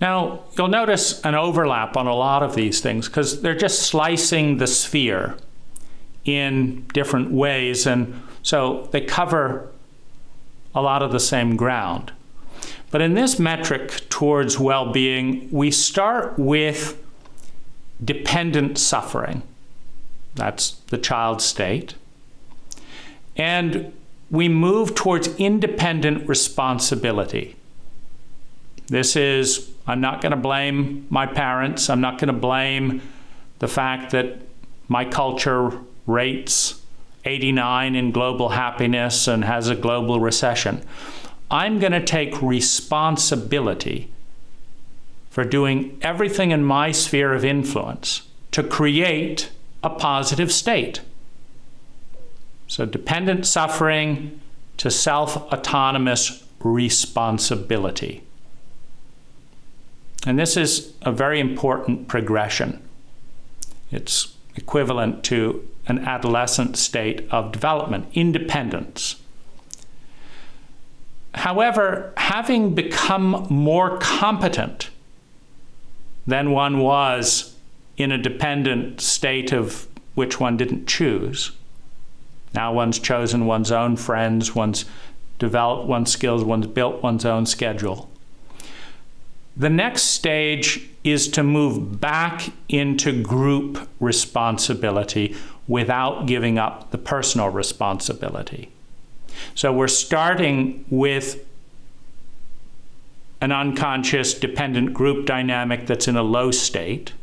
Now, you'll notice an overlap on a lot of these things because they're just slicing the sphere in different ways, and so they cover a lot of the same ground. But in this metric towards well-being, we start with dependent suffering. That's the child state. And we move towards independent responsibility. This is, I'm not going to blame my parents. I'm not going to blame the fact that my culture rates 89 in global happiness and has a global recession. I'm going to take responsibility for doing everything in my sphere of influence to create a positive state. So dependent suffering to self-autonomous responsibility. And this is a very important progression. It's equivalent to an adolescent state of development, independence. However, having become more competent than one was in a dependent state of which one didn't choose, now one's chosen one's own friends, one's developed one's skills, one's built one's own schedule. The next stage is to move back into group responsibility without giving up the personal responsibility. So we're starting with an unconscious dependent group dynamic that's in a low state.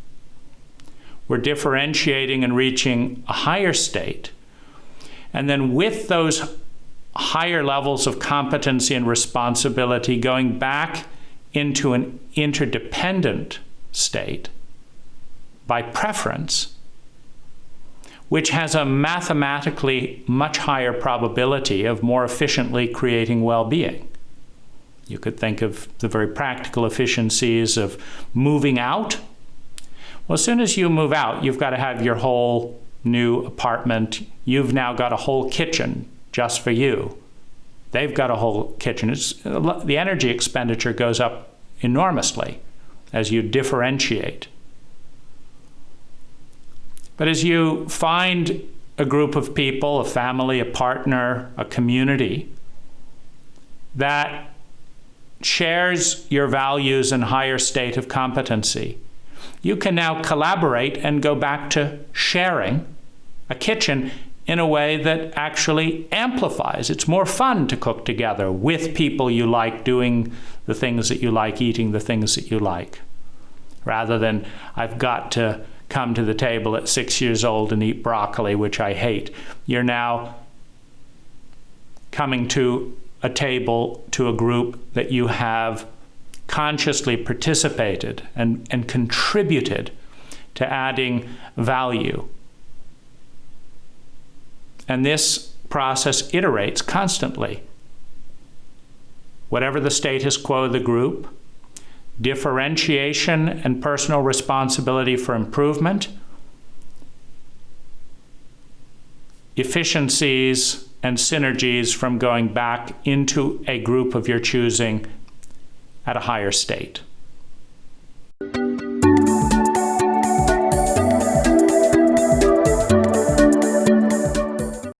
We're differentiating and reaching a higher state. And then with those higher levels of competency and responsibility, going back into an interdependent state by preference, which has a mathematically much higher probability of more efficiently creating well-being. You could think of the very practical efficiencies of moving out. Well, as soon as you move out, you've got to have your whole new apartment. You've now got a whole kitchen just for you. They've got a whole kitchen. The energy expenditure goes up enormously as you differentiate. But as you find a group of people, a family, a partner, a community that shares your values and higher state of competency, you can now collaborate and go back to sharing a kitchen in a way that actually amplifies. It's more fun to cook together with people you like, doing the things that you like, eating the things that you like, rather than I've got to come to the table at 6 years old and eat broccoli, which I hate. You're now coming to a table, to a group that you have consciously participated and contributed to adding value. And this process iterates constantly. Whatever the status quo of the group, differentiation and personal responsibility for improvement, efficiencies and synergies from going back into a group of your choosing at a higher state.